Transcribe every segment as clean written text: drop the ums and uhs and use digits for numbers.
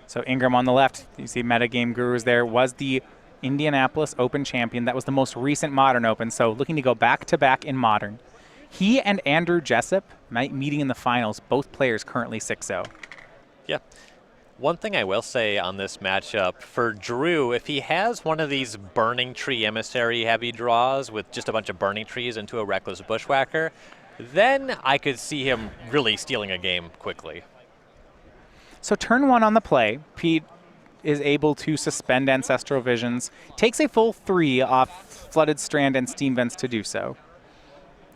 So Ingram on the left, you see Metagame Gurus there, was the Indianapolis Open champion. That was the most recent Modern Open, so looking to go back-to-back in Modern. He and Andrew Jessup meeting in the finals, both players currently 6-0. Yeah. One thing I will say on this matchup, for Drew, if he has one of these Burning Tree Emissary heavy draws with just a bunch of Burning Trees into a Reckless Bushwhacker, then I could see him really stealing a game quickly. So turn 1 on the play, Pete is able to suspend Ancestral Visions, takes a full 3 off Flooded Strand and Steam Vents to do so.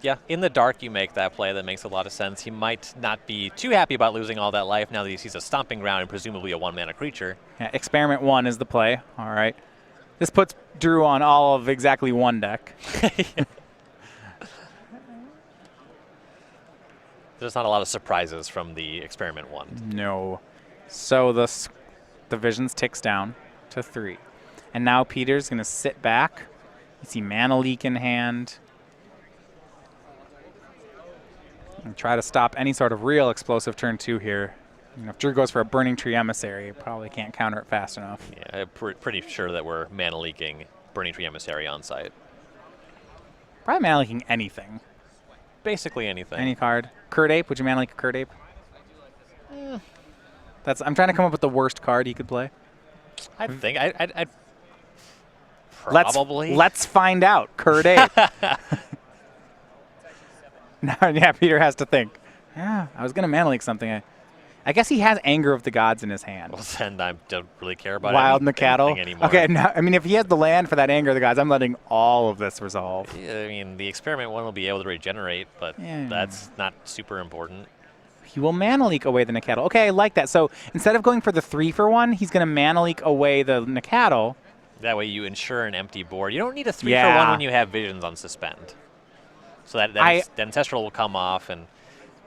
Yeah, in the dark you make that play. That makes a lot of sense. He might not be too happy about losing all that life now that he sees a Stomping Ground and presumably a 1-mana creature. Yeah, Experiment 1 is the play. All right. This puts Drew on all of exactly 1 deck. There's not a lot of surprises from the Experiment 1. No. So the Visions ticks down to 3. And now Peter's going to sit back. You see Mana Leak in hand. And try to stop any sort of real explosive turn 2 here. You know, if Drew goes for a Burning Tree Emissary, you probably can't counter it fast enough. Yeah, I'm pretty sure that we're mana leaking Burning Tree Emissary on site. Probably mana leaking anything. Basically anything. Any card. Curd Ape, would you mana leak a Curd Ape? I'm trying to come up with the worst card he could play. I think I'd probably. Let's find out. Curd Ape. Now, yeah, Peter has to think. Yeah, I was going to mana leak something. I guess he has Anger of the Gods in his hand. Well, then I don't really care about Wild Nacatl anymore. Okay, now, I mean, if he has the land for that Anger of the Gods, I'm letting all of this resolve. Yeah, I mean, the Experiment 1 will be able to regenerate, but that's not super important. He will mana leak away the Nacatl. Okay, I like that. So instead of going for the 3-for-1, he's going to mana leak away the Nacatl. That way you ensure an empty board. You don't need a 3-for-1 when you have Visions on Suspend. So that Ancestral will come off, and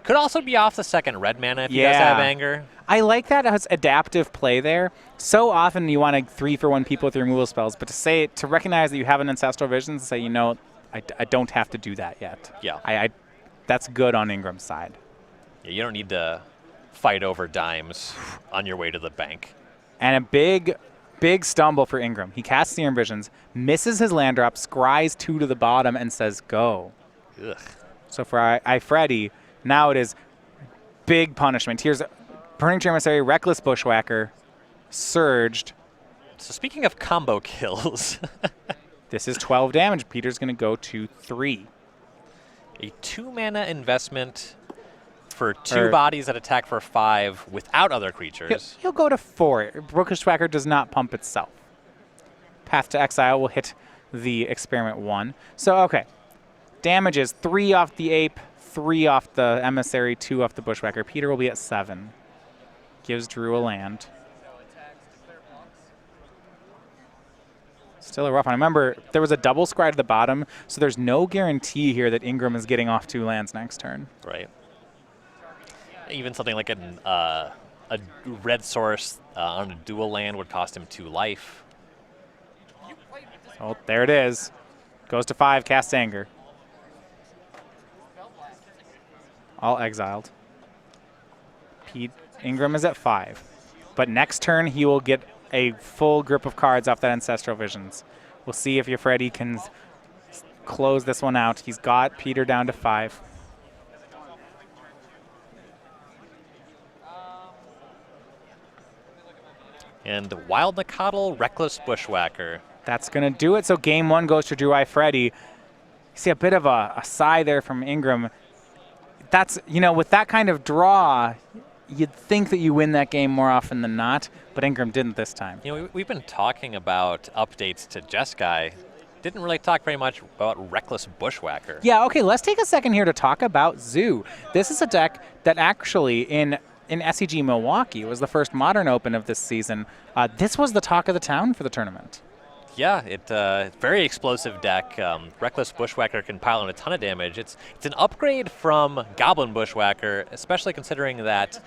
could also be off the second red mana if he does have Anger. I like that as adaptive play there. So often you want to 3-for-1 people with removal spells, but to recognize that you have an Ancestral Visions and say, you know, I don't have to do that yet. Yeah. That's good on Ingram's side. Yeah, you don't need to fight over dimes on your way to the bank. And a big stumble for Ingram. He casts Serum Visions, misses his land drop, scries 2 to the bottom, and says, go. Ugh. So for Iafrate, now it is big punishment. Here's Burning Tree Emissary, Reckless Bushwhacker, Surged. So speaking of combo kills. This is 12 damage. Peter's going to go to 3. A 2-mana investment for 2 bodies that attack for 5 without other creatures. He'll go to 4. Bushwhacker does not pump itself. Path to Exile will hit the Experiment 1. So, okay. Damage is 3 off the Ape, 3 off the Emissary, 2 off the Bushwhacker. Peter will be at 7. Gives Drew a land. Still a rough one. Remember, there was a double scry to the bottom, so there's no guarantee here that Ingram is getting off 2 lands next turn. Right. Even something like a red source on a dual land would cost him 2 life. Oh, there it is. Goes to 5, casts Anger. All exiled. Ingram is at 5. But next turn, he will get a full grip of cards off that Ancestral Visions. We'll see if Iafrate can close this one out. He's got Peter down to 5. And Wild Nacatl, Reckless Bushwhacker. That's going to do it. So game 1 goes to Drew Iafrate. You see a bit of a sigh there from Ingram. That's, you know, with that kind of draw, you'd think that you win that game more often than not, but Ingram didn't this time. You know, we've been talking about updates to Jeskai. Didn't really talk very much about Reckless Bushwhacker. Yeah, okay, let's take a second here to talk about Zoo. This is a deck that actually in SCG Milwaukee was the first Modern Open of this season. This was the talk of the town for the tournament. Yeah, it's very explosive deck. Reckless Bushwhacker can pile on a ton of damage. It's an upgrade from Goblin Bushwhacker, especially considering that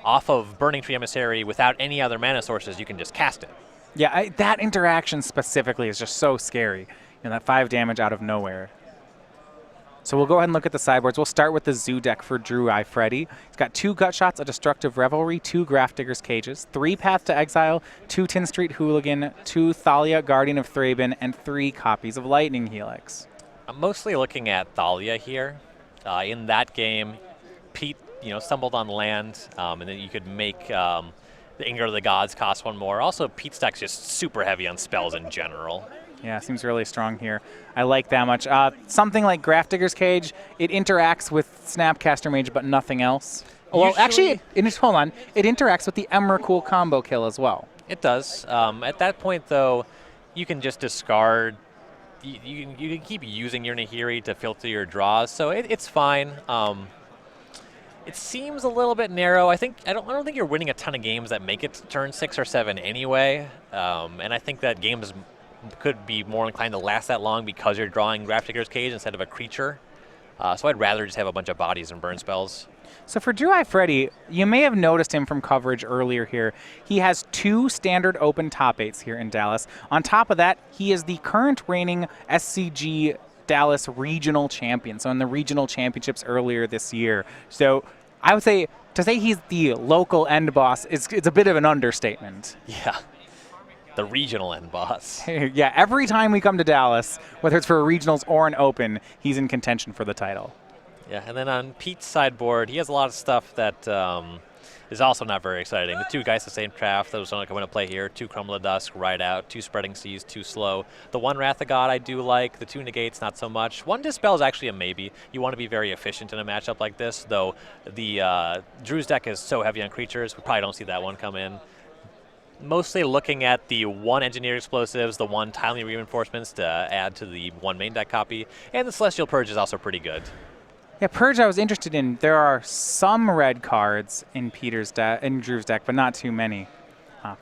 off of Burning Tree Emissary without any other mana sources, you can just cast it. Yeah, that interaction specifically is just so scary. You know, that 5 damage out of nowhere. So we'll go ahead and look at the sideboards. We'll start with the Zoo deck for Drew Iafrate. He's got 2 Gut Shots, a Destructive Revelry, 2 Grafdigger's Cages, 3 Path to Exile, 2 Tin Street Hooligan, 2 Thalia, Guardian of Thraben, and 3 copies of Lightning Helix. I'm mostly looking at Thalia here. In that game, Pete, stumbled on land, and then you could make the Ingram of the Gods cost 1 more. Also, Pete's deck's just super heavy on spells in general. Yeah, seems really strong here. I like that much. Something like Grafdigger's Cage, it interacts with Snapcaster Mage, but nothing else. Well, actually, hold on. It interacts with the Emrakul combo kill as well. It does. At that point, though, you can just discard. You can keep using your Nahiri to filter your draws, so it's fine. It seems a little bit narrow. I don't think you're winning a ton of games that make it to turn 6 or 7 anyway, and I think that games could be more inclined to last that long because you're drawing Grafdigger's Cage instead of a creature. So I'd rather just have a bunch of bodies and burn spells. So for Drew Iafrate, you may have noticed him from coverage earlier here. He has 2 standard open top 8s here in Dallas. On top of that, he is the current reigning SCG Dallas regional champion. So in the regional championships earlier this year. So I would say, to say he's the local end boss, it's a bit of an understatement. Yeah. The regional end boss. Yeah, every time we come to Dallas, whether it's for a regionals or an open, he's in contention for the title. Yeah, and then on Pete's sideboard, he has a lot of stuff that is also not very exciting. The 2 Geist of Same Craft, those don't come into play here. 2 Crumble of Dusk, Ride Out. 2 Spreading Seas, 2 Slow. The 1 Wrath of God I do like. The 2 Negates, not so much. 1 Dispel is actually a maybe. You want to be very efficient in a matchup like this, though the Drew's deck is so heavy on creatures, we probably don't see that one come in. Mostly looking at the 1 Engineered Explosives, the 1 Timely Reinforcements to add to the 1 main deck copy, and the Celestial Purge is also pretty good. Yeah, Purge I was interested in. There are some red cards in Drew's deck, but not too many.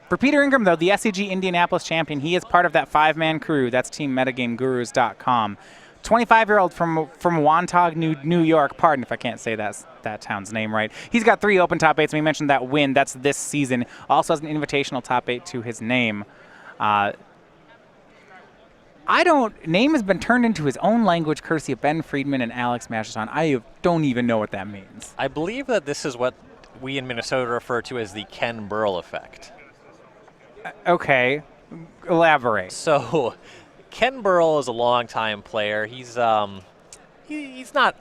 For Peter Ingram, though, the SCG Indianapolis champion, he is part of that 5-man crew. That's TeamMetaGameGurus.com. 25-year-old from Wantagh, New York. Pardon if I can't say that town's name right. He's got 3 open top 8s. We mentioned that win. That's this season. Also has an invitational top 8 to his name. Name has been turned into his own language courtesy of Ben Friedman and Alex Masterson. I don't even know what that means. I believe that this is what we in Minnesota refer to as the Ken Burl effect. Okay. Elaborate. So Ken Burl is a longtime player. He's not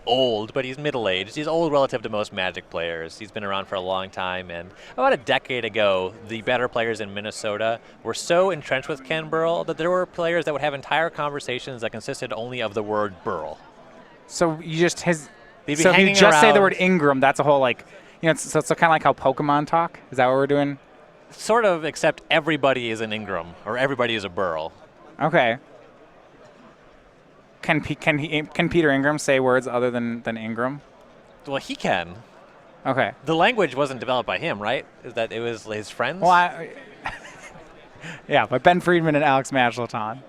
old, but he's middle-aged. He's old relative to most Magic players. He's been around for a long time, and about a decade ago, the better players in Minnesota were so entrenched with Ken Burl that there were players that would have entire conversations that consisted only of the word Burl. So you just They'd be so if you hanging just say the around- word Ingram, that's a whole so it's kind of like how Pokemon talk. Is that what we're doing? Sort of, except everybody is an Ingram, or everybody is a Burl. Okay. Can Peter Ingram say words other than Ingram? Well, he can. Okay. The language wasn't developed by him, right? Is that it was his friends? Well, yeah, by Ben Friedman and Alex Masterson.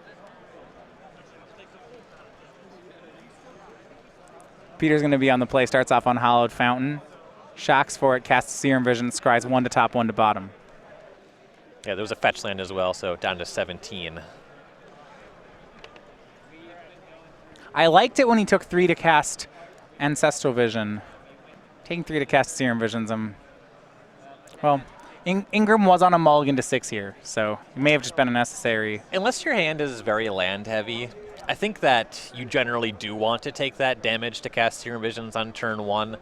Peter's going to be on the play. Starts off on Hallowed Fountain. Shocks for it. Casts Serum Vision. Scries 1 to top, 1 to bottom. Yeah, there was a fetch land as well, so down to 17. I liked it when he took 3 to cast Ancestral Vision. Taking 3 to cast Serum Visions, well, Ingram was on a mulligan to 6 here, so it may have just been a necessary. Unless your hand is very land heavy, I think that you generally do want to take that damage to cast Serum Visions on turn 1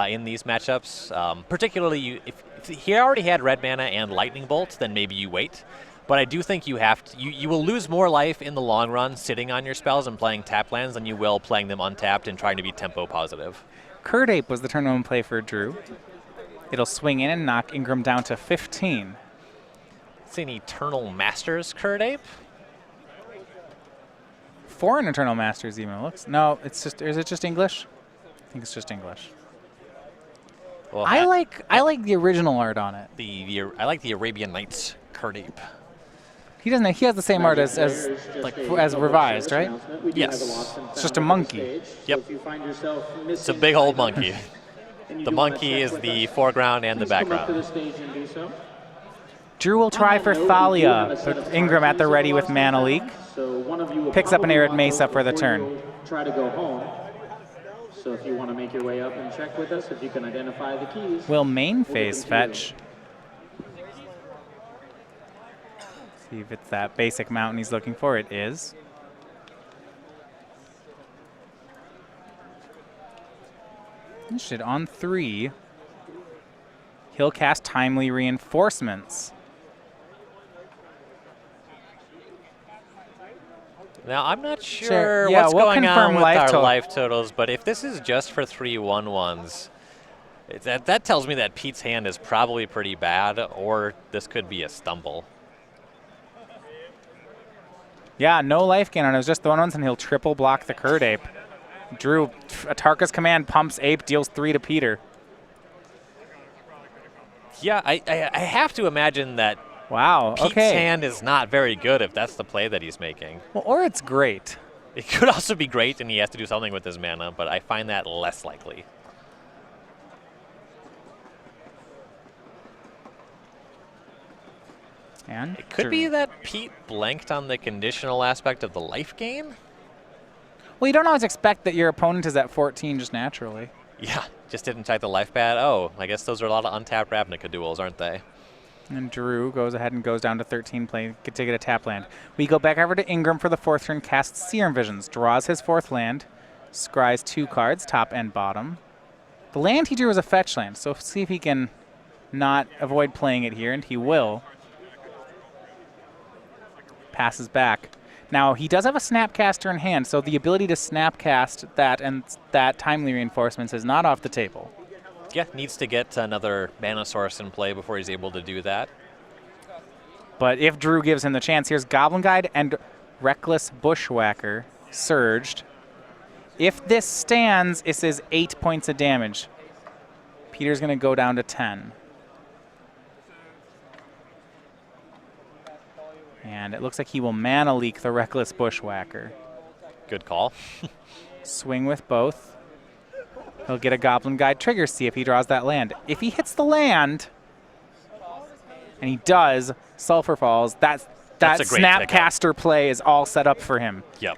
in these matchups. Particularly, if he already had red mana and Lightning Bolt, then maybe you wait. But I do think you have to. You will lose more life in the long run sitting on your spells and playing tap lands than you will playing them untapped and trying to be tempo positive. Curd Ape was the turn 1 play for Drew. It'll swing in and knock Ingram down to 15. It's an Eternal Masters Curd Ape. 4 in Eternal Masters even looks. No, it's just. Is it just English? I think it's just English. Well, I like the original art on it. I like the Arabian Nights Curd Ape. He doesn't. He has the same art as revised, right? Yes. It's just a monkey. Yep. It's a big old monkey. The monkey is the foreground and the background. Drew will try for Thalia, but Ingram at the ready with Mana Leak. Picks up an Arid Mesa for the turn. So if you want to make your way up and check with us, if you can identify the keys. Will main phase fetch? See if it's that basic mountain he's looking for. It is. Interested on 3. He'll cast Timely Reinforcements. Now, I'm not sure Yeah, what's we'll going confirm on with life our total. life totals, but if this is just for 3 1-1s, that tells me that Pete's hand is probably pretty bad, or this could be a stumble. Yeah, no life gain on it. It was just the 1-1s, and he'll triple block the Curd Ape. Drew, Atarka's command pumps Ape, deals 3 to Peter. Yeah, I have to imagine that Wow, Pete's okay. hand is not very good if that's the play that he's making. Well, or it's great. It could also be great and he has to do something with his mana, but I find that less likely. And It could be that Pete blanked on the conditional aspect of the life gain. Well, you don't always expect that your opponent is at 14 just naturally. Yeah, just didn't check the life pad. Oh, I guess those are a lot of untapped Ravnica duels, aren't they? And Drew goes ahead and goes down to 13, to get a tap land. We go back over to Ingram for the 4th turn, casts Serum Visions, draws his 4th land, scries 2 cards, top and bottom. The land he drew was a fetch land, so see if he can not avoid playing it here, and he will. Passes back. Now, he does have a Snapcaster in hand, so the ability to Snapcast that and that Timely Reinforcements is not off the table. Yeah, needs to get another mana source in play before he's able to do that. But if Drew gives him the chance, here's Goblin Guide and Reckless Bushwhacker surged. If this stands, this is 8 points of damage. Peter's going to go down to 10. And it looks like he will mana leak the Reckless Bushwhacker. Good call. Swing with both. He'll get a Goblin Guide trigger, see if he draws that land. If he hits the land, and he does, Sulfur Falls, that That's a great Snapcaster play is all set up for him. Yep.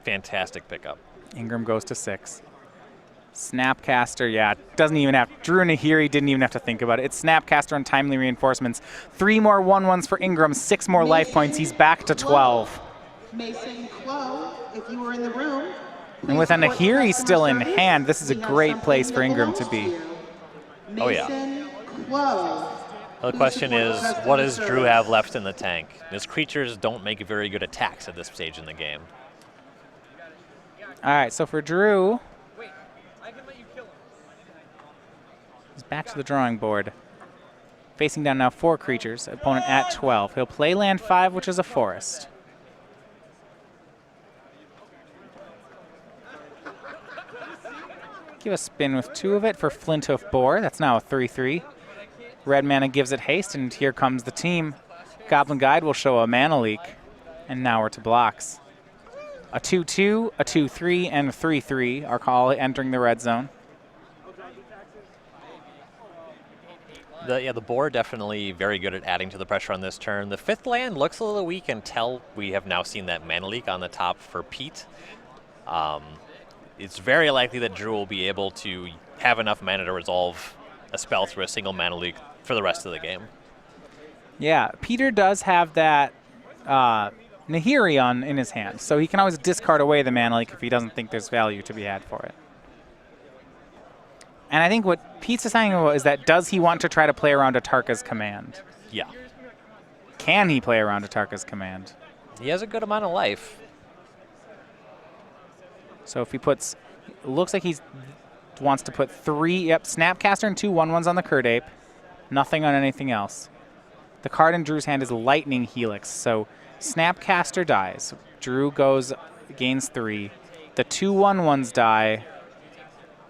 Fantastic pickup. Ingram goes to 6. Snapcaster, yeah, doesn't even have, Drew Nahiri didn't even have to think about it. It's Snapcaster and Timely Reinforcements. 3 more 1-1s for Ingram, 6 more life points. He's back to 12. Mason Quo, if you were in the room. And with a Nahiri still in hand, this is a great place for Ingram to be. Oh, yeah. The question is, what does Drew have left in the tank? His creatures don't make very good attacks at this stage in the game. All right, so for Drew, he's back to the drawing board. Facing down now 4 creatures, opponent at 12. He'll play land 5, which is a forest. Give a spin with 2 of it for Flinthoof Boar. That's now a 3/3. Red mana gives it haste, and here comes the team. Goblin Guide will show a mana leak, and now we're to blocks. A 2/2, a 2/3, and a 3/3 are all entering the red zone. The board definitely very good at adding to the pressure on this turn. The 5th land looks a little weak until we have now seen that mana leak on the top for Pete. It's very likely that Drew will be able to have enough mana to resolve a spell through a single mana leak for the rest of the game. Yeah, Peter does have that Nahiri in his hand, so he can always discard away the mana leak if he doesn't think there's value to be had for it. And I think what Pete's deciding about is that does he want to try to play around Atarka's command? Yeah. Can he play around Atarka's command? He has a good amount of life. So if he puts, it looks like he wants to put 3, Snapcaster and 2 1-1s on the Curd Ape. Nothing on anything else. The card in Drew's hand is Lightning Helix, so Snapcaster dies. Drew gains 3. The 2 1-1s die.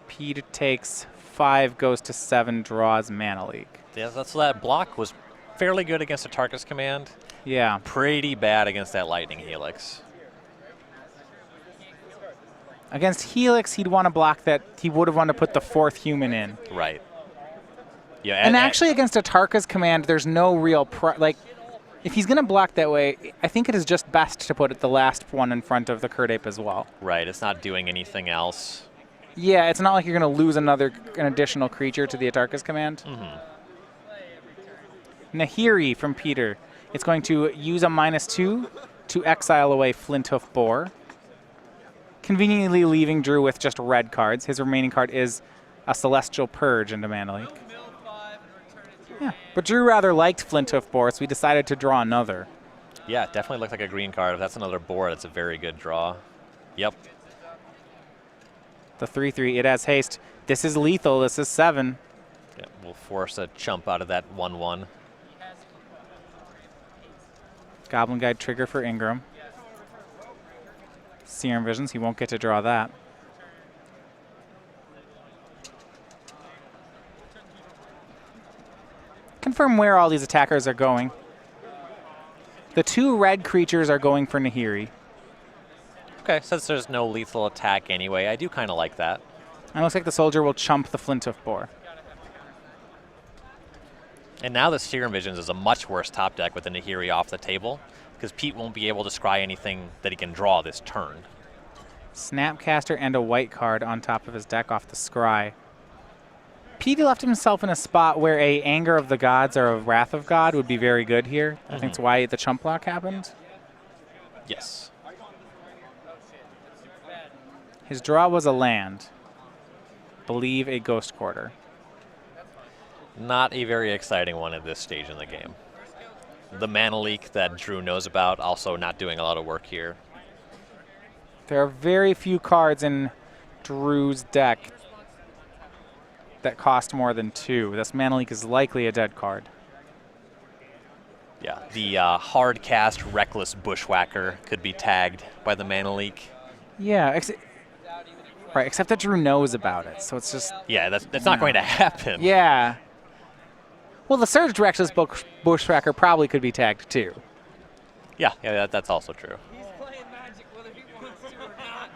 Peter takes 5, goes to 7, draws mana leak. Yeah, so that block was fairly good against Atarka's command. Yeah. Pretty bad against that Lightning Helix. Against Helix, he'd want to block that. He would have wanted to put the 4th human in. Right. Yeah. And actually, against Atarka's command, there's no real if he's going to block that way, I think it is just best to put the last one in front of the Curd Ape as well. Right. It's not doing anything else. Yeah, it's not like you're going to lose an additional creature to the Atarka's command. Nahiri from Peter. It's going to use a -2 to exile away Flinthoof Boar, conveniently leaving Drew with just red cards. His remaining card is a Celestial Purge into Mana Leak. Yeah, but Drew rather liked Flinthoof Boar, so we decided to draw another. Yeah, it definitely looks like a green card. If that's another board, it's a very good draw. Yep. The 3/3, it has haste. This is lethal. This is 7. Yeah, we'll force a chump out of that 1/1. Goblin Guide trigger for Ingram. Serum Visions, he won't get to draw that. Confirm where all these attackers are going. The 2 red creatures are going for Nahiri. Okay, since there's no lethal attack anyway, I do kind of like that. And it looks like the soldier will chump the Flinthoof Boar. And now the Serum Visions is a much worse top deck with the Nahiri off the table, because Pete won't be able to scry anything that he can draw this turn. Snapcaster and a white card on top of his deck off the scry. Pete left himself in a spot where a Anger of the Gods or a Wrath of God would be very good here. I think that's why the chump block happened. Yes. His draw was a land. Believe a Ghost Quarter. Not a very exciting one at this stage in the game. The Mana Leak that Drew knows about also not doing a lot of work here. There are very few cards in Drew's deck that cost more than 2. This Mana Leak is likely a dead card. Yeah, the hard cast Reckless Bushwhacker could be tagged by the Mana Leak. Yeah, right, except that Drew knows about it, so it's just... Yeah, that's not going to happen. Yeah. Well, the Surge Reckless Bushwhacker probably could be tagged too. Yeah, that's also true. He's playing Magic whether he wants to or not.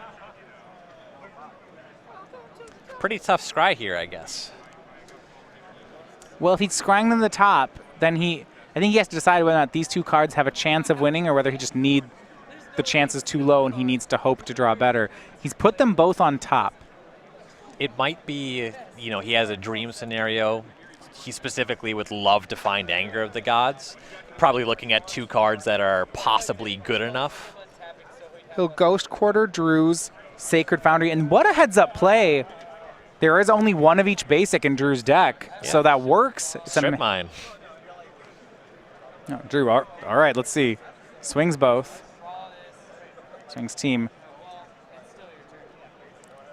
Pretty tough scry here, I guess. Well, if he's scrying them to the top, then I think he has to decide whether or not these 2 cards have a chance of winning or whether he just the chance is too low and he needs to hope to draw better. He's put them both on top. It might be, he has a dream scenario. He specifically would love to find Anger of the Gods. Probably looking at 2 cards that are possibly good enough. He'll Ghost Quarter Drew's Sacred Foundry, and what a heads-up play. There is only 1 of each basic in Drew's deck, so that works. Strip mine. No, Drew, all right, let's see. Swings both. Swings team.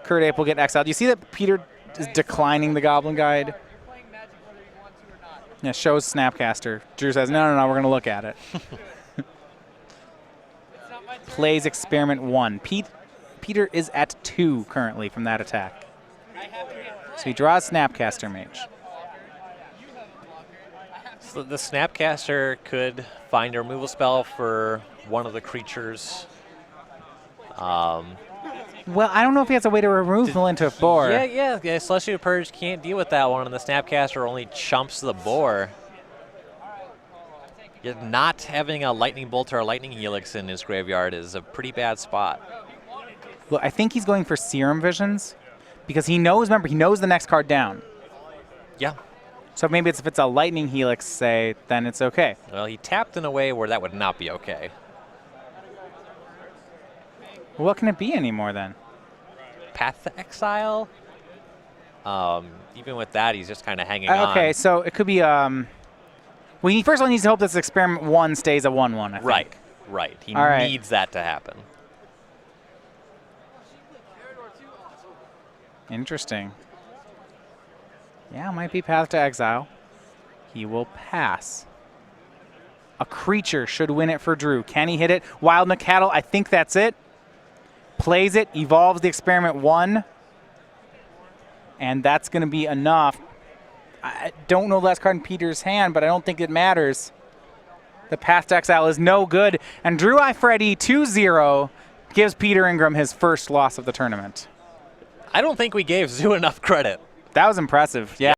Kurt Ape will get exiled. You see that Peter is declining the Goblin Guide? Yeah, shows Snapcaster. Drew says, no, we're going to look at it. Plays Experiment 1. Peter is at 2 currently from that attack. So he draws Snapcaster Mage. So the Snapcaster could find a removal spell for one of the creatures. Well, I don't know if he has a way to remove Flinthoof Boar. Yeah. Celestial Purge can't deal with that one, and the Snapcaster only chumps the boar. Yet not having a Lightning Bolt or a Lightning Helix in his graveyard is a pretty bad spot. Well, I think he's going for Serum Visions because he knows the next card down. Yeah. So maybe if it's a Lightning Helix, say, then it's okay. Well, he tapped in a way where that would not be okay. Well, what can it be anymore then? Path to Exile? Even with that, he's just kind of hanging on. Okay, so it could be... well, he first of all needs to hope this Experiment 1 stays a 1/1, I think. Right. He right. needs that to happen. Interesting. Yeah, it might be Path to Exile. He will pass. A creature should win it for Drew. Can he hit it? Wild Nacatl, I think that's it. Plays it, evolves the Experiment 1. And that's going to be enough. I don't know the last card in Peter's hand, but I don't think it matters. The Path to Exile is no good. And Drew Iafrate 2-0 gives Peter Ingram his first loss of the tournament. I don't think we gave Zoo enough credit. That was impressive. Yeah.